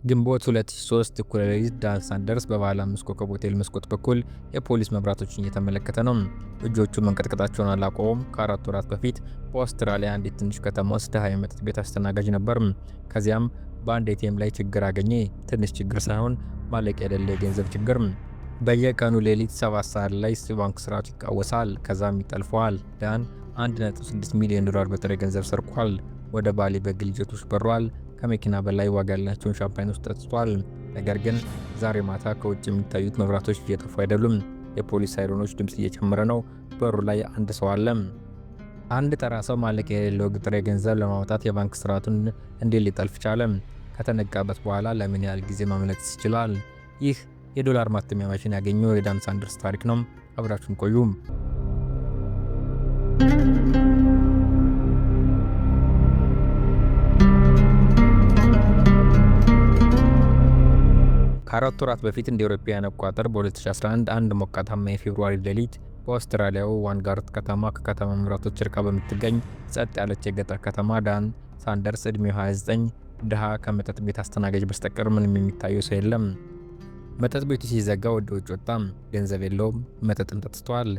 ግንቦት 2003 እኩለ ሌሊት ዳን ሳንደርስ በባለ 5 ኮከብ ሆቴል መስኮት በኩል የፖሊስ መብራቶችን እየተመለከተ ነው። እጆቹ መንቀጥቀጣቸውን አላቆሙም። ከ4 ወራት በፊት በአውስትራሊያ አንዲት ትንሽ ከተማ ውስጥ ድሃ የመጠጥ ቤት አስተናጋጅ ነበር። ከዚያም በአንድ ኤቲኤም ላይ ችግር አገኘ። ትንሽ ችግር ሳይሆን ማለቂያ የሌለ የገንዘብ ችግር። በየቀኑ ሌሊት 7 ሰዓት ላይ የባንክ ስርዓቱ ይቃወሳል፣ ከዛም ይጠልፈዋል። ዳን $1.6 ሚሊዮን በጥሬ ገንዘብ ሰርቋል። ወደ ባሊ በግል ጀቶች በሯል። ከመኪና በላይ ዋጋ ያላቸውን ሻምፓኝ ውስጥ ጠጥቷል። ነገር ግን ዛሬ ማታ ከውጭ የሚታዩት መብራቶች እየጠፉ አይደሉም። የፖሊስ ሳይረኖች ድምፅ እየጨመረ ነው። በሩ ላይ አንድ ሰው አለ። አንድ ተራ ሰው ማለቂያ የሌለው ጥሬ ገንዘብ ለማውጣት የባንክ ስርዓቱን እንዴት ሊጠልፍ ቻለ? ከተነቃበት በኋላ ለምን ያህል ጊዜ ማምለጥ ይችላል? ይህ የዶላር ማተሚያ ማሽን ያገኘው የዳን ሳንደርስ ታሪክ ነው። አብራችሁን ቆዩ። ከ4 ወራት በፊት እንደ አውሮፓውያን አቆጣጠር በ2011 አንድ ሞቃታማ የፌብሩዋሪ ሌሊት በአውስትራሊያው ዋንጋርት ከተማ ከከተማ መብራቶች ርቃ በምትገኝ ጸጥ ያለች የገጠር ከተማ ዳን ሳንደርስ ዕድሜው 29 ድሃ ከመጠጥ ቤት አስተናጋጅ በስተቀር ምንም የሚታየው ሰው የለም። መጠጥ ቤቱ ሲዘጋ ወደ ውጭ ወጣ። ገንዘብ የለውም፣ መጠጥም ጠጥቷል።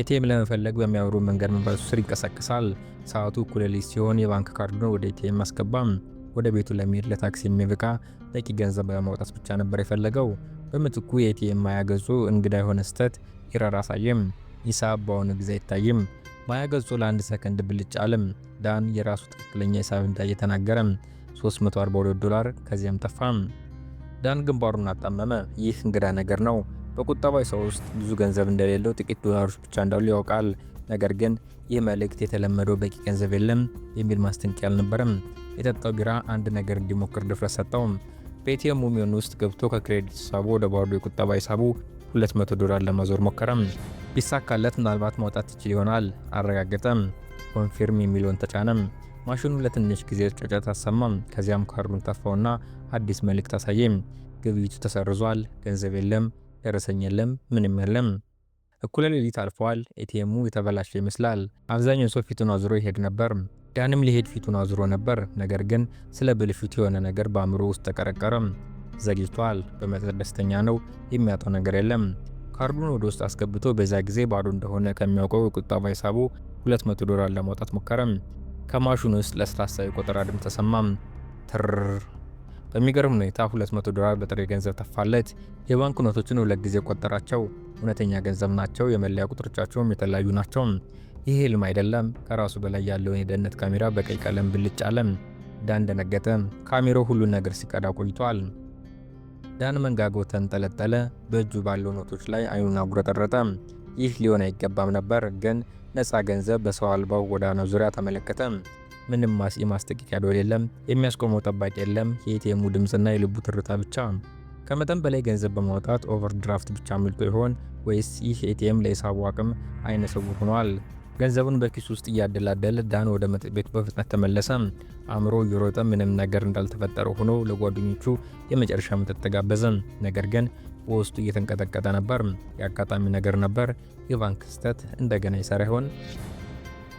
ኤቲኤም ለመፈለግ በሚያምሩ መንገድ መብራቱ ስር ይንቀሳቀሳል። ሰዓቱ እኩለ ሌሊት ሲሆን የባንክ ካርዱን ወደ ኤቲኤም አስገባም። ወደ ቤቱ ለመሄድ ለታክሲ የሚበቃ በቂ ገንዘብ በማውጣት ብቻ ነበር የፈለገው። በምትኩ የኤቲኤም ማያ ገጹ እንግዳ የሆነ ስህተት ኤረር አሳየም። ሂሳብ በአሁኑ ጊዜ አይታይም። ማያ ገጹ ለአንድ ሰከንድ ብልጭ አለም። ዳን የራሱ ትክክለኛ ሂሳብ እንዳየ ተናገረ፣ $342። ከዚያም ጠፋም። ዳን ግንባሩን አጣመመ። ይህ እንግዳ ነገር ነው። በቁጠባዊ ሰው ውስጥ ብዙ ገንዘብ እንደሌለው ጥቂት ዶላሮች ብቻ እንዳሉ ያውቃል። ነገር ግን ይህ መልእክት የተለመደው በቂ ገንዘብ የለም የሚል ማስጠንቀቂያ አልነበረም። የጠጣው ቢራ አንድ ነገር እንዲሞክር ድፍረት ሰጠው። በኤቲኤም ሜኑ ውስጥ ገብቶ ከክሬዲት ሂሳቡ ወደ ባዶ የቁጠባ ሂሳቡ $200 ለማዞር ሞከረም። ቢሳካለት ምናልባት ማውጣት ይችል ይሆናል። አረጋገጠም። ኮንፊርም የሚለውን ተጫነም። ማሽኑ ለትንሽ ጊዜ ጫጫታ አሰማም። ከዚያም ካርዱን ተፋውና አዲስ መልእክት አሳየም። ግብይቱ ተሰርዟል፣ ገንዘብ የለም፣ ደረሰኝ የለም፣ ምንም የለም። እኩለ ሌሊት አልፏል። ኤቲኤሙ የተበላሸ ይመስላል። አብዛኛው ሰው ፊቱን አዙሮ ይሄድ ነበር። ዳንም ሊሄድ ፊቱን አዙሮ ነበር። ነገር ግን ስለ ብልሽቱ የሆነ ነገር በአእምሮ ውስጥ ተቀረቀረ። ዘግይቷል። በመጠጥ ደስተኛ ነው። የሚያጣው ነገር የለም። ካርዱን ወደ ውስጥ አስገብቶ በዛ ጊዜ ባዶ እንደሆነ ከሚያውቀው የቁጠባ ሂሳቡ $200 ለማውጣት ሞከረ። ከማሽኑ ውስጥ ለስላሳ የቆጠራ ድምፅ ተሰማም። ትር በሚገርም ሁኔታ $200 በጥሬ ገንዘብ ተፋለት። የባንክ ኖቶችን 2 ጊዜ ቆጠራቸው። እውነተኛ ገንዘብ ናቸው። የመለያ ቁጥሮቻቸውም የተለያዩ ናቸው። ይህ ህልም አይደለም። ከራሱ በላይ ያለውን የደህንነት ካሜራ በቀይ ቀለም ብልጭ አለ። ዳን ደነገጠ። ካሜራው ሁሉን ነገር ሲቀዳ ቆይቷል። ዳን መንጋጋው ተንጠለጠለ። በእጁ ባለው ኖቶች ላይ አይኑን አጉረጠረጠ። ይህ ሊሆን አይገባም ነበር፣ ግን ነፃ ገንዘብ በሰው አልባው ጎዳና ዙሪያ ተመለከተ። ምንም የማስጠንቀቂያ ደወል የለም። የሚያስቆመው ጠባቂ የለም። የኤቲኤሙ ድምፅና የልቡ ትርታ ብቻ። ከመጠን በላይ ገንዘብ በማውጣት ኦቨርድራፍት ብቻ አምልጦ ይሆን ወይስ ይህ ኤቲኤም ለሂሳቡ አቅም አይነ ስውር ሆኗል? ገንዘቡን በኪሱ ውስጥ እያደላደለ ዳን ወደ መጠጥ ቤቱ በፍጥነት ተመለሰ። አእምሮ እየሮጠ ምንም ነገር እንዳልተፈጠረ ሆኖ ለጓደኞቹ የመጨረሻ መጠጥ ተጋበዘ። ነገር ግን በውስጡ እየተንቀጠቀጠ ነበር። የአጋጣሚ ነገር ነበር። የባንክ ስህተት እንደገና ይሰራ ይሆን?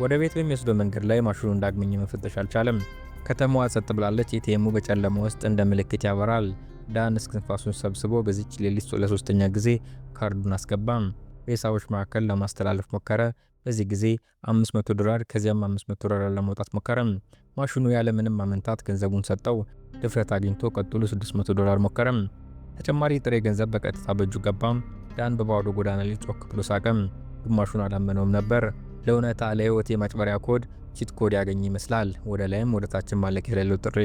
ወደ ቤት በሚወስደው መንገድ ላይ ማሽኑን ዳግመኛ መፈተሽ አልቻለም። ከተማዋ ጸጥ ብላለች። ኤቲኤሙ በጨለማ ውስጥ እንደ ምልክት ያበራል። ዳን እስክንፋሱን ሰብስቦ በዚች ሌሊት ለሶስተኛ ጊዜ ካርዱን አስገባም። በሂሳቦች መካከል ለማስተላለፍ ሞከረ። በዚህ ጊዜ $500 ከዚያም $500 ለማውጣት ሞከረ። ማሽኑ ያለ ምንም ማመንታት ገንዘቡን ሰጠው። ድፍረት አግኝቶ ቀጥሎ $600 ሞከረ። ተጨማሪ ጥሬ ገንዘብ በቀጥታ በእጁ ገባም። ዳን በባዶ ጎዳና ላይ ጮክ ብሎ ሳቀም። ግማሹን አላመነውም ነበር። ለእውነታ ለህይወት የማጭበሪያ ኮድ ቺት ኮድ ያገኘ ይመስላል። ወደ ላይም ወደ ታችም ማለቂያ የሌለው ጥሬ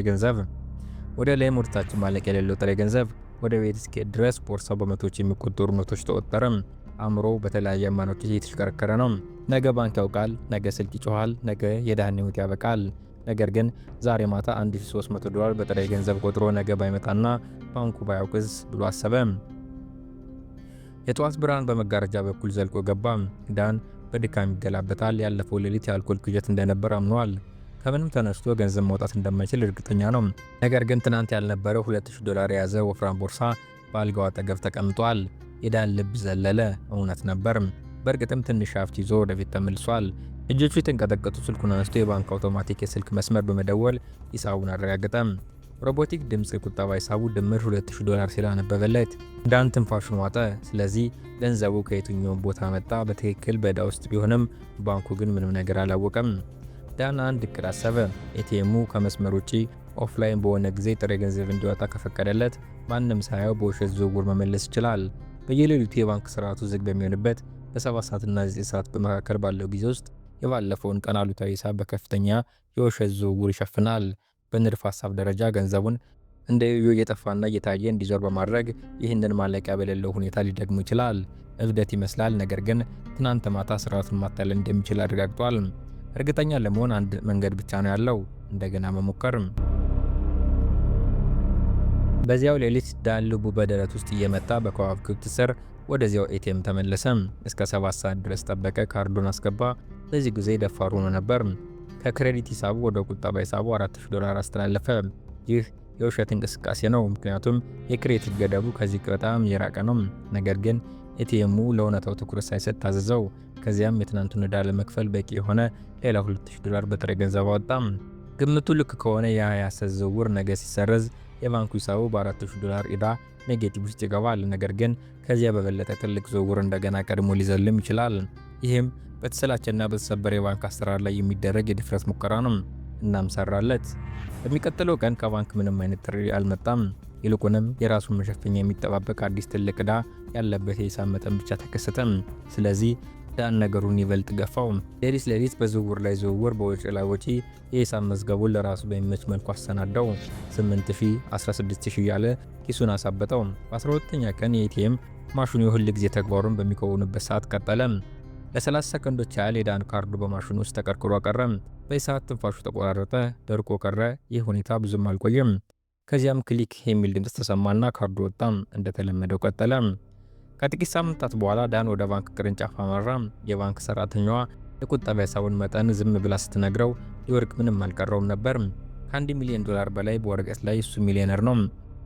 ገንዘብ። ወደ ቤት እስኪሄድ ድረስ ቦርሳው በመቶዎች የሚቆጠሩ ኖቶች ተወጠረ። አእምሮ በተለያየ ሃይማኖቶች እየተሽከረከረ ነው። ነገ ባንክ ያውቃል፣ ነገ ስልክ ይጮሃል፣ ነገ የዳህን ህይወት ያበቃል። ነገር ግን ዛሬ ማታ $1300 በጥሬ ገንዘብ ቆጥሮ ነገ ባይመጣና ባንኩ ባያውቅስ ብሎ አሰበ። የጠዋት ብርሃን በመጋረጃ በኩል ዘልቆ ገባ። ዳን በድካም ይገላበጣል። ያለፈው ሌሊት የአልኮል ቅዠት እንደነበር አምኗል። ከምንም ተነስቶ ገንዘብ ማውጣት እንደማይችል እርግጠኛ ነው። ነገር ግን ትናንት ያልነበረው $2000 የያዘ ወፍራም ቦርሳ በአልጋው አጠገብ ተቀምጧል። የዳን ልብ ዘለለ። እውነት ነበር። በእርግጥም ትንሽ ሀብት ይዞ ወደፊት ተመልሷል። እጆቹ የተንቀጠቀጡ ስልኩን አንስቶ የባንክ አውቶማቲክ የስልክ መስመር በመደወል ሂሳቡን አረጋገጠ። ሮቦቲክ ድምፅ ቁጠባ ሂሳቡ ድምር $2000 ሲል አነበበለት። ዳን ትንፋሹን ዋጠ። ስለዚህ ገንዘቡ ከየትኛውም ቦታ መጣ። በትክክል በዕዳ ውስጥ ቢሆንም ባንኩ ግን ምንም ነገር አላወቀም። ዳን አንድ እቅድ አሰበ። ኤቲኤሙ ከመስመር ውጪ ኦፍላይን በሆነ ጊዜ ጥሬ ገንዘብ እንዲወጣ ከፈቀደለት ማንም ሳያየው በውሸት ዝውውር መመለስ ይችላል። በየሌሊቱ የባንክ ስርዓቱ ዝግ በሚሆንበት በ7 ሰዓትና 9 ሰዓት በመካከል ባለው ጊዜ ውስጥ የባለፈውን ቀን አሉታዊ ሂሳብ በከፍተኛ የውሸት ዝውውር ይሸፍናል። በንድፍ ሐሳብ ደረጃ ገንዘቡን እንደ ዮዮ እየጠፋና እየታየ እንዲዞር በማድረግ ይህንን ማለቂያ በሌለው ሁኔታ ሊደግሙ ይችላል። እብደት ይመስላል፣ ነገር ግን ትናንት ማታ ስርዓቱን ማታለል እንደሚችል አረጋግጧል። እርግጠኛ ለመሆን አንድ መንገድ ብቻ ነው ያለው፣ እንደገና መሞከር። በዚያው ሌሊት ዳን ልቡ በደረት ውስጥ እየመታ በከዋክብት ስር ወደዚያው ኤቲኤም ተመለሰ። እስከ 7 ሰዓት ድረስ ጠበቀ። ካርዱን አስገባ። በዚህ ጊዜ ደፋሩ ሆኖ ነበር። ከክሬዲት ሂሳቡ ወደ ቁጠባ ሂሳቡ $4000 አስተላለፈ። ይህ የውሸት እንቅስቃሴ ነው፣ ምክንያቱም የክሬዲት ገደቡ ከዚህ በጣም የራቀ ነው። ነገር ግን ኤቲኤሙ ለእውነታው ትኩረት ሳይሰጥ ታዘዘው። ከዚያም የትናንቱን ዕዳ ለመክፈል በቂ የሆነ ሌላ $2000 በጥሬ ገንዘብ አወጣ። ግምቱ ልክ ከሆነ የሐሰት ዝውውር ነገ ሲሰረዝ የባንኩ ሂሳቡ በ$4000 ዕዳ ኔጌቲቭ ውስጥ ይገባል። ነገር ግን ከዚያ በበለጠ ትልቅ ዝውውር እንደገና ቀድሞ ሊዘልም ይችላል። ይህም በተሰላቸና በተሰበረ የባንክ አሰራር ላይ የሚደረግ የድፍረት ሙከራ ነው። እናም ሰራለት። በሚቀጥለው ቀን ከባንክ ምንም አይነት ጥሪ አልመጣም። ይልቁንም የራሱን መሸፈኛ የሚጠባበቅ አዲስ ትልቅ ዕዳ ያለበት የሂሳብ መጠን ብቻ ተከሰተ። ስለዚህ ዳን ነገሩን ይበልጥ ገፋው። ሌሊት በዝውውር ላይ ዝውውር፣ በወጪ ላይ ወጪ የሂሳብ መዝገቡን ለራሱ በሚመች መልኩ አሰናዳው። 8000፣ 16000 እያለ ኪሱን አሳበጠው። በ12ኛ ቀን የኤቲኤም ማሽኑ የሁል ጊዜ ተግባሩን በሚከውንበት ሰዓት ቀጠለ። ለ30 ሰከንዶች ያህል የዳን ካርዱ በማሽኑ ውስጥ ተቀርቅሮ ቀረ። በሰዓት ትንፋሹ ተቆራረጠ፣ ደርቆ ቀረ። ይህ ሁኔታ ብዙም አልቆየም። ከዚያም ክሊክ የሚል ድምፅ ተሰማና ካርዱ ወጣ። እንደተለመደው ቀጠለ። ከጥቂት ሳምንታት በኋላ ዳን ወደ ባንክ ቅርንጫፍ አመራ። የባንክ ሰራተኛዋ የቁጠባ ሂሳቡን መጠን ዝም ብላ ስትነግረው ሊወርቅ ምንም አልቀረውም ነበር። ከ$1 ሚሊዮን በላይ በወረቀት ላይ እሱ ሚሊዮነር ነው።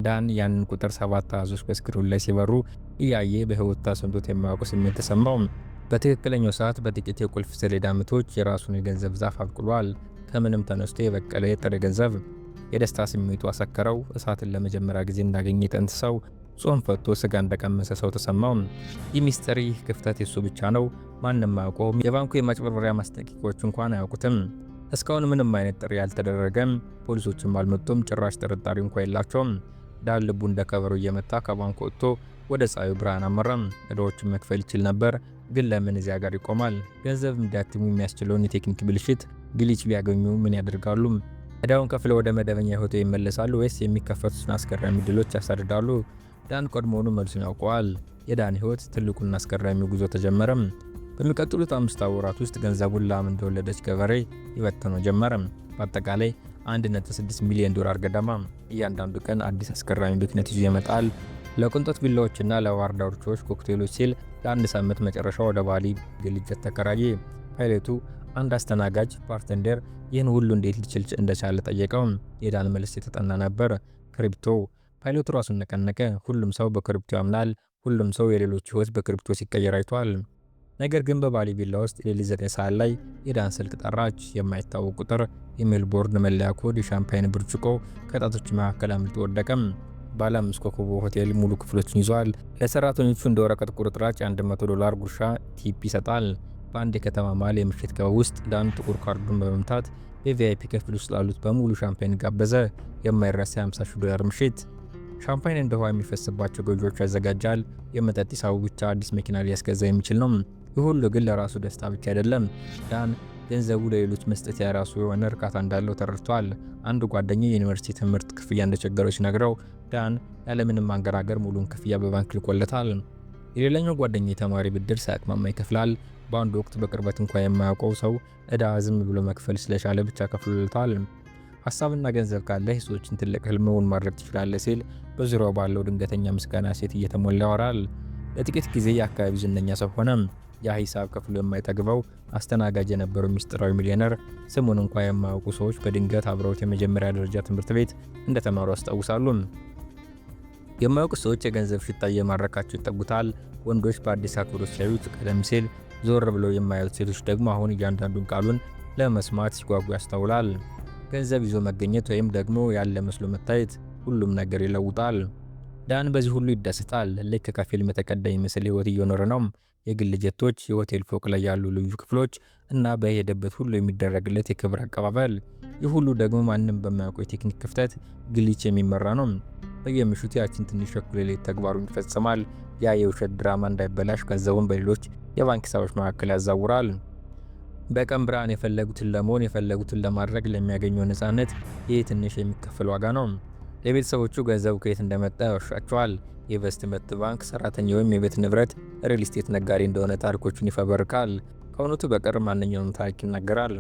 ዳን ያንን ቁጥር 7 አሃዞች በስክሪኑ ላይ ሲበሩ እያየ በህይወት ተሰምቶት የማያውቁ ስሜት ተሰማው። በትክክለኛው ሰዓት በጥቂት የቁልፍ ሰሌዳ ምቶች የራሱን የገንዘብ ዛፍ አብቅሏል። ከምንም ተነስቶ የበቀለ የጥሬ ገንዘብ። የደስታ ስሜቱ አሰከረው። እሳትን ለመጀመሪያ ጊዜ እንዳገኘ ጥንት ሰው ጾም ፈቶ ስጋ እንደቀመሰ ሰው ተሰማው። ይህ ሚስጥር፣ ይህ ክፍተት የሱ ብቻ ነው። ማንም አያውቀውም። የባንኩ የማጭበርበሪያ ማስጠንቀቂያዎች እንኳን አያውቁትም። እስካሁን ምንም አይነት ጥሪ አልተደረገም። ፖሊሶችም አልመጡም። ጭራሽ ጥርጣሬ እንኳን የላቸውም። ዳን ልቡ እንደ ከበሮ እየመታ ከባንኩ ወጥቶ ወደ ፀሐዩ ብርሃን አመራ። ዕዳዎችን መክፈል ይችል ነበር፣ ግን ለምን እዚያ ጋር ይቆማል? ገንዘብ እንዲያትሙ የሚያስችለውን የቴክኒክ ብልሽት ግሊች ቢያገኙ ምን ያደርጋሉ? ዕዳውን ከፍለው ወደ መደበኛ ህይወቱ ይመለሳሉ ወይስ የሚከፈቱትን አስገራሚ ድሎች ያሳድዳሉ? ዳን ቀድሞውኑ መልሱን ያውቀዋል። የዳን ህይወት ትልቁና አስገራሚው ጉዞ ተጀመረ። በሚቀጥሉት 5 ወራት ውስጥ ገንዘቡን ላም እንደወለደች ገበሬ ይበተነው ጀመረ። በአጠቃላይ $1.6 ሚሊዮን ገደማ። እያንዳንዱ ቀን አዲስ አስገራሚ ብክነት ይዞ ይመጣል። ለቅንጦት ቪላዎችና ለባህር ዳርቻዎች ኮክቴሎች ሲል ለአንድ ሳምንት መጨረሻ ወደ ባሊ ግል ጀት ተከራየ። ፓይለቱ አንድ አስተናጋጅ ባርቴንደር ይህን ሁሉ እንዴት ሊችል እንደቻለ ጠየቀው። የዳን መልስ የተጠና ነበር። ክሪፕቶ። ፓይለቱ ራሱን ነቀነቀ። ሁሉም ሰው በክሪፕቶ ያምናል። ሁሉም ሰው የሌሎች ህይወት በክሪፕቶ ሲቀየር አይቷል። ነገር ግን በባሊ ቪላ ውስጥ ሌሊት 9 ሰዓት ላይ የዳን ስልክ ጠራች። የማይታወቅ ቁጥር፣ የሜልቦርን መለያ ኮድ፣ የሻምፓይን ብርጭቆ ከጣቶች መካከል አምልጦ ወደቀ። ባለ 5 ኮከብ ሆቴል ሙሉ ክፍሎችን ይዟል። ለሰራተኞቹ እንደ ወረቀት ቁርጥራጭ $100 ጉርሻ ቲፕ ይሰጣል። በአንድ የከተማ መሃል የምሽት ክበብ ውስጥ ዳን ጥቁር ካርዱን በመምታት በቪአይፒ ክፍል ውስጥ ላሉት በሙሉ ሻምፓይን ጋበዘ። የማይረሳ $50,000 ምሽት። ሻምፓይን እንደ ውሃ የሚፈስባቸው ገዢዎች ያዘጋጃል። የመጠጥ ሂሳቡ ብቻ አዲስ መኪና ሊያስገዛ የሚችል ነው። ይህ ሁሉ ግን ለራሱ ደስታ ብቻ አይደለም። ዳን ገንዘቡ ለሌሎች መስጠት የራሱ የሆነ እርካታ እንዳለው ተረድቷል። አንድ ጓደኛ የዩኒቨርሲቲ ትምህርት ክፍያ እንደቸገረው ሲነግረው ዳን ያለምንም ማንገራገር ሙሉን ክፍያ በባንክ ልኮለታል። የሌላኛው ጓደኛ የተማሪ ብድር ሳያቅማማ ይከፍላል። በአንድ ወቅት በቅርበት እንኳን የማያውቀው ሰው ዕዳ ዝም ብሎ መክፈል ስለቻለ ብቻ ከፍሎለታል። ሀሳብና ገንዘብ ካለ የሰዎችን ትልቅ ህልምውን ማድረግ ትችላለህ ሲል በዙሪያው ባለው ድንገተኛ ምስጋና ሴት እየተሞላ ያወራል። ለጥቂት ጊዜ የአካባቢው ዝነኛ ሰው ሆነ። ያ ሂሳብ ከፍሎ የማይጠግበው አስተናጋጅ የነበረው ሚስጥራዊ ሚሊዮነር ስሙን እንኳን የማያውቁ ሰዎች በድንገት አብረውት የመጀመሪያ ደረጃ ትምህርት ቤት እንደተማሩ ያስታውሳሉ። የማያውቁ ሰዎች የገንዘብ ሽታ እየማረካቸው ይጠጉታል። ወንዶች በአዲስ አክብሮት ሲያዩት፣ ቀደም ሲል ዞር ብለው የማያዩት ሴቶች ደግሞ አሁን እያንዳንዱን ቃሉን ለመስማት ሲጓጉ ያስተውላል። ገንዘብ ይዞ መገኘት ወይም ደግሞ ያለ መስሎ መታየት ሁሉም ነገር ይለውጣል። ዳን በዚህ ሁሉ ይደሰታል። ልክ ከፊልም የተቀዳ ምስል ህይወት እየኖረ ነው። የግል ጀቶች፣ የሆቴል ፎቅ ላይ ያሉ ልዩ ክፍሎች እና በሄደበት ሁሉ የሚደረግለት የክብር አቀባበል። ይህ ሁሉ ደግሞ ማንም በማያውቀው የቴክኒክ ክፍተት ግሊች የሚመራ ነው። በየምሽቱ ያችን ትንሽ እኩለ ሌሊት ተግባሩን ይፈጽማል። ያ የውሸት ድራማ እንዳይበላሽ ገንዘቡን በሌሎች የባንክ ሂሳቦች መካከል ያዛውራል። በቀን ብርሃን የፈለጉትን ለመሆን የፈለጉትን ለማድረግ ለሚያገኘው ነፃነት ይህ ትንሽ የሚከፈል ዋጋ ነው። ለቤተሰቦቹ ገንዘቡ ከየት እንደመጣ ያወሻቸዋል። የኢንቨስትመንት ባንክ ሰራተኛ ወይም የቤት ንብረት ሪል ስቴት ነጋዴ እንደሆነ ታሪኮቹን ይፈበርካል። ከእውነቱ በቀር ማንኛውም ታሪክ ይናገራል።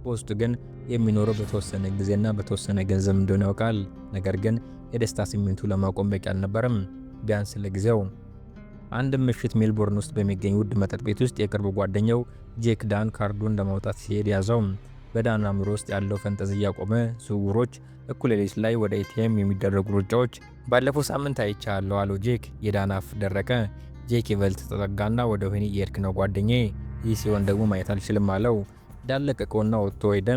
በውስጡ ግን የሚኖረው በተወሰነ ጊዜና በተወሰነ ገንዘብ እንደሆነ ያውቃል። ነገር ግን የደስታ ስሜቱ ለማቆም በቂ አልነበረም፣ ቢያንስ ለጊዜው። አንድ ምሽት ሜልቦርን ውስጥ በሚገኝ ውድ መጠጥ ቤት ውስጥ የቅርብ ጓደኛው ጄክ ዳን ካርዱን ለማውጣት ሲሄድ ያዘው። በዳን አእምሮ ውስጥ ያለው ፈንጠዝያ ቆመ። ዝውውሮች፣ እኩለ ሌሊት ላይ ወደ ኤቲኤም የሚደረጉ ሩጫዎች። ባለፈው ሳምንት አይቻለሁ አለው ጄክ። የዳን አፍ ደረቀ። ጄክ ይበልጥ ተጠጋና ወደ ወህኒ እየሄድክ ነው ጓደኛዬ፣ ይህ ሲሆን ደግሞ ማየት አልችልም አለው። ዳን ለቀቀውና ወጥቶ ሄደ።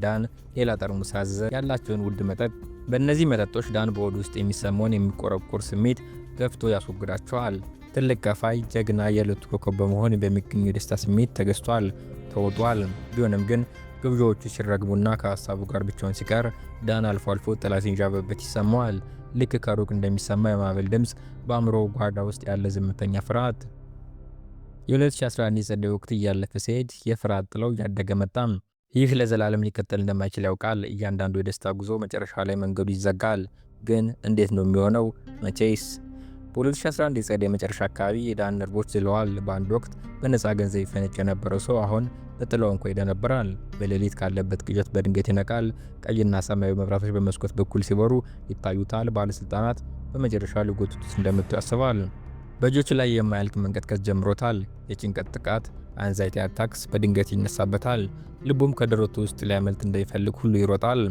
ዳን ሌላ ጠርሙስ አዘዘ፣ ያላቸውን ውድ መጠጥ። በእነዚህ መጠጦች ዳን በሆድ ውስጥ የሚሰማውን የሚቆረቁር ስሜት ገፍቶ ያስወግዳቸዋል። ትልቅ ከፋይ፣ ጀግና፣ የዕለቱ ኮከብ በመሆን በሚገኙ የደስታ ስሜት ተገዝቷል፣ ተውጧል። ቢሆንም ግን ግብዣዎቹ ሲረግቡና ከሀሳቡ ጋር ብቻውን ሲቀር ዳን አልፎ አልፎ ጥላት ሲንዣበበት ይሰማዋል። ልክ ከሩቅ እንደሚሰማ የማዕበል ድምፅ፣ በአእምሮ ጓዳ ውስጥ ያለ ዝምተኛ ፍርሃት። የ2011 የጸደይ ወቅት እያለፈ ሲሄድ የፍርሃት ጥለው እያደገ መጣ። ይህ ለዘላለም ሊቀጥል እንደማይችል ያውቃል። እያንዳንዱ የደስታ ጉዞ መጨረሻ ላይ መንገዱ ይዘጋል። ግን እንዴት ነው የሚሆነው? መቼስ? በ2011 የጸደይ መጨረሻ አካባቢ የዳን ነርቮች ዝለዋል። በአንድ ወቅት በነፃ ገንዘብ ይፈነጭ የነበረው ሰው አሁን በጥላው እንኳ ይደነብራል። በሌሊት ካለበት ቅዠት በድንገት ይነቃል። ቀይና ሰማያዊ መብራቶች በመስኮት በኩል ሲበሩ ይታዩታል። ባለስልጣናት በመጨረሻ ሊጎትቱት እንደመጡ ያስባል። በእጆቹ ላይ የማያልቅ መንቀጥቀጥ ጀምሮታል። የጭንቀት ጥቃት አንዛይቲ አታክስ በድንገት ይነሳበታል። ልቡም ከደረቱ ውስጥ ሊያመልጥ እንደሚፈልግ ሁሉ ይሮጣል።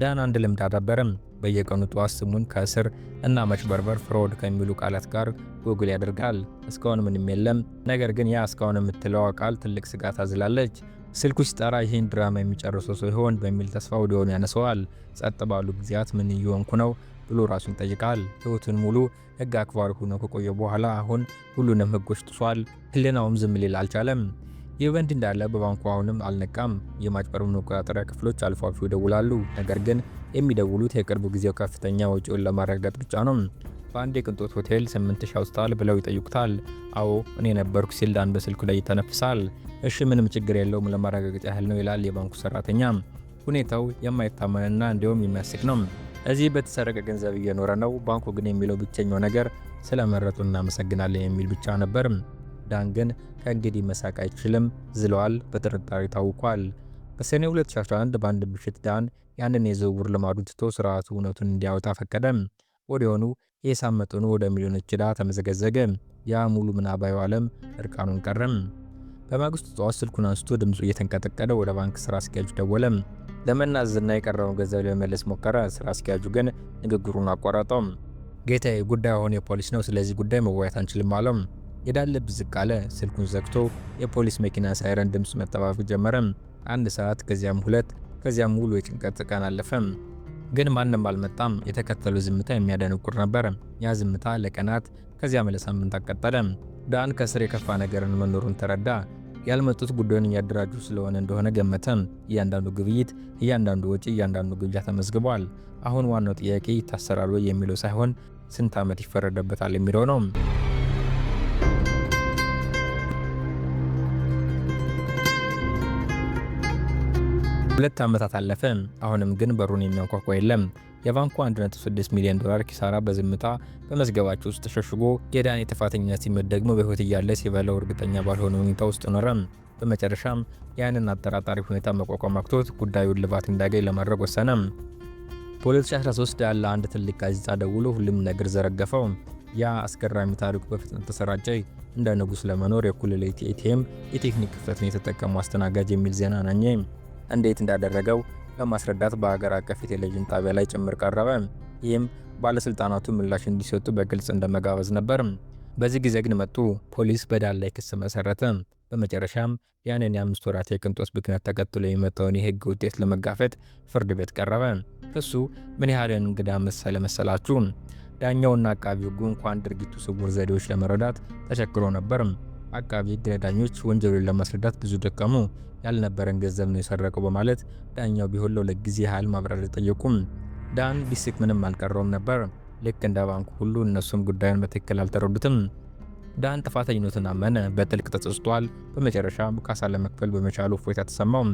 ዳን አንድ ልምድ አዳበረም። በየቀኑ ጠዋት ስሙን ከእስር እና መጭበርበር ፍሮድ ከሚሉ ቃላት ጋር ጉግል ያደርጋል። እስካሁን ምንም የለም። ነገር ግን ያ እስካሁን የምትለዋ ቃል ትልቅ ስጋት አዝላለች። ስልኩ ሲጠራ ይህን ድራማ የሚጨርሰው ሰው ይሆን በሚል ተስፋ ወዲያውኑ ያነሰዋል። ጸጥ ባሉ ጊዜያት ምን እየሆንኩ ነው ብሎ ራሱን ይጠይቃል። ሕይወቱን ሙሉ ሕግ አክባሪ ሆኖ ከቆየ በኋላ አሁን ሁሉንም ሕጎች ጥሷል። ሕሊናውም ዝም ሊል አልቻለም። ይህ በእንዲህ እንዳለ በባንኩ አሁንም አልነቃም። የማጭበርበር መቆጣጠሪያ ክፍሎች አልፎ አልፎ ይደውላሉ። ነገር ግን የሚደውሉት የቅርብ ጊዜው ከፍተኛ ወጪውን ለማረጋገጥ ብቻ ነው። በአንድ የቅንጦት ሆቴል 8000 አውጥተዋል ብለው ይጠይቁታል። አዎ እኔ ነበርኩ ሲል ዳን በስልኩ ላይ ይተነፍሳል። እሺ ምንም ችግር የለውም ለማረጋገጥ ያህል ነው ይላል የባንኩ ሰራተኛ። ሁኔታው የማይታመንና እንዲሁም የሚያስቅ ነው። እዚህ በተሰረቀ ገንዘብ እየኖረ ነው። ባንኩ ግን የሚለው ብቸኛው ነገር ስለመረጡ እናመሰግናለን የሚል ብቻ ነበር። ዳን ግን ከእንግዲህ መሳቅ አይችልም፣ ዝለዋል፣ በጥርጣሬ ታውቋል። በሰኔ 2011 በአንድ ምሽት ዳን ያንን የዝውውር ልማዱን ትቶ ስርዓቱ እውነቱን እንዲያወጣ ፈቀደ። ወዲያውኑ የሂሳብ መጠኑ ወደ ሚሊዮኖች ዕዳ ተመዘገዘገ። ያ ሙሉ ምናባዊ ዓለም እርቃኑን ቀረም። በማግስቱ ጠዋት ስልኩን አንስቶ ድምፁ እየተንቀጠቀደ ወደ ባንክ ስራ አስኪያጁ ደወለ። ለመናዘዝና የቀረውን ገንዘብ ለመመለስ ሞከረ። ስራ አስኪያጁ ግን ንግግሩን አቋረጠው። ጌታዬ፣ ጉዳዩ አሁን የፖሊስ ነው፣ ስለዚህ ጉዳይ መወያየት አንችልም አለው። የዳን ልብ ዝቅ አለ። ስልኩን ዘግቶ የፖሊስ መኪና ሳይረን ድምፅ መጠባበቅ ጀመረ። 1 ሰዓት፣ ከዚያም 2፣ ከዚያም ሙሉ የጭንቀት ቀን አለፈ። ግን ማንም አልመጣም። የተከተለው ዝምታ የሚያደነቁር ነበር። ያ ዝምታ ለቀናት ከዚያም ለሳምንታት ቀጠለ። ዳን ከስር የከፋ ነገርን መኖሩን ተረዳ። ያልመጡት ጉዳዩን እያደራጁ ስለሆነ እንደሆነ ገመተ። እያንዳንዱ ግብይት፣ እያንዳንዱ ወጪ፣ እያንዳንዱ ግብዣ ተመዝግቧል። አሁን ዋናው ጥያቄ ይታሰራል ወይ የሚለው ሳይሆን ስንት ዓመት ይፈረደበታል የሚለው ነው። ሁለት ዓመታት አለፈ። አሁንም ግን በሩን የሚያንኳኳ የለም። የባንኩ 1.6 ሚሊዮን ዶላር ኪሳራ በዝምታ በመዝገባቸው ውስጥ ተሸሽጎ የዳን የጥፋተኝነት ስሜት ደግሞ በሕይወት እያለ ሲበላው እርግጠኛ ባልሆነ ሁኔታ ውስጥ ኖረ። በመጨረሻም ያንን አጠራጣሪ ሁኔታ መቋቋም አቅቶት ጉዳዩን ልባት እንዳገኝ ለማድረግ ወሰነ። በ2013 ያለ አንድ ትልቅ ጋዜጣ ደውሎ ሁሉም ነገር ዘረገፈው። ያ አስገራሚ ታሪኩ በፍጥነት ተሰራጨ። እንደ ንጉሥ ለመኖር የእኩለ ሌሊት ኤቲኤም የቴክኒክ ክፍተትን የተጠቀሙ አስተናጋጅ የሚል ዜና ናኘ። እንዴት እንዳደረገው ለማስረዳት በሀገር አቀፍ የቴሌቪዥን ጣቢያ ላይ ጭምር ቀረበ። ይህም ባለስልጣናቱ ምላሽ እንዲሰጡ በግልጽ እንደመጋበዝ ነበር። በዚህ ጊዜ ግን መጡ። ፖሊስ በዳን ላይ ክስ መሰረተ። በመጨረሻም ያንን የ5 ወራት የቅንጦት ብክነት ተከትሎ የመጣውን የህግ ውጤት ለመጋፈጥ ፍርድ ቤት ቀረበ። ክሱ ምን ያህል እንግዳ መሰላችሁ? ዳኛውና አቃቢ ህጉ እንኳን ድርጊቱ ስውር ዘዴዎች ለመረዳት ተቸግሮ ነበር። አቃቢ ህግ ለዳኞች ወንጀሉን ለማስረዳት ብዙ ደከሙ። ያልነበረን ገንዘብ ነው የሰረቀው በማለት ዳኛው ቢሆን ለ2 ጊዜ ያህል ማብራሪያ ጠየቁም። ዳን ቢስቅ ምንም አልቀረውም ነበር። ልክ እንደ ባንኩ ሁሉ እነሱም ጉዳዩን በትክክል አልተረዱትም። ዳን ጥፋተኝነቱን አመነ፣ በጥልቅ ተጸጽቷል። በመጨረሻም ካሳ ለመክፈል በመቻሉ እፎይታ ተሰማው።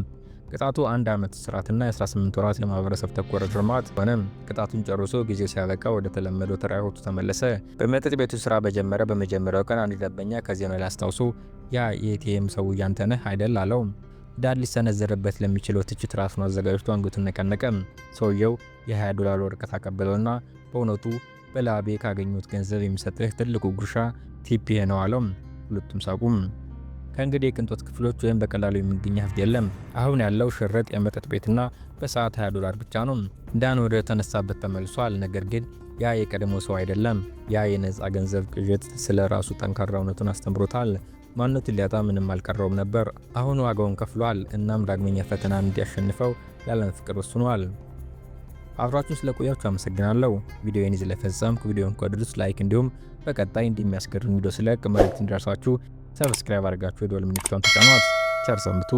ቅጣቱ 1 ዓመት እስራትና የ18 ወራት የማህበረሰብ ተኮር እርማት ሆነ። ቅጣቱን ጨርሶ ጊዜው ሲያበቃ ወደ ተለመደው ተራ ህይወቱ ተመለሰ። በመጠጥ ቤቱ ስራ በጀመረ በመጀመሪያው ቀን አንድ ደንበኛ ከዜናው ላይ አስታውሶ ያ የኤቲኤም ሰው ያንተ ነህ አይደል አለው። ዳን ሊሰነዘርበት ለሚችለው ትችት ራሱን አዘጋጅቶ አንገቱን ነቀነቀ። ሰውየው የ$20 ወረቀት አቀበለውና በእውነቱ በላቤ ካገኙት ገንዘብ የሚሰጥህ ትልቁ ጉርሻ ቲፕ ነው አለው። ሁለቱም ሳቁም። ከእንግዲህ የቅንጦት ክፍሎች ወይም በቀላሉ የሚገኝ ሀብት የለም። አሁን ያለው ሽርጥ፣ የመጠጥ ቤትና በሰዓት $20 ብቻ ነው። ዳን ወደ ተነሳበት ተመልሷል። ነገር ግን ያ የቀድሞ ሰው አይደለም። ያ የነፃ ገንዘብ ቅዠት ስለ ራሱ ጠንካራ እውነቱን አስተምሮታል። ማንነቱን ሊያጣ ምንም አልቀረውም ነበር። አሁን ዋጋውን ከፍሏል። እናም ዳግመኛ ፈተና እንዲያሸንፈው ያለን ፍቅር ወስኗል። አብራችሁን ስለቆያችሁ አመሰግናለሁ። ቪዲዮውን ይዘህ ለፈጸምኩ ቪዲዮውን ከወደዱት ላይክ፣ እንዲሁም በቀጣይ እንደሚያስገርም ቪዲዮ ስለቅ መልእክት እንዲደርሳችሁ ሰብስክራይብ አድርጋችሁ የደወል ምልክቱን ተጫኗት። ቸር ሰንብቱ።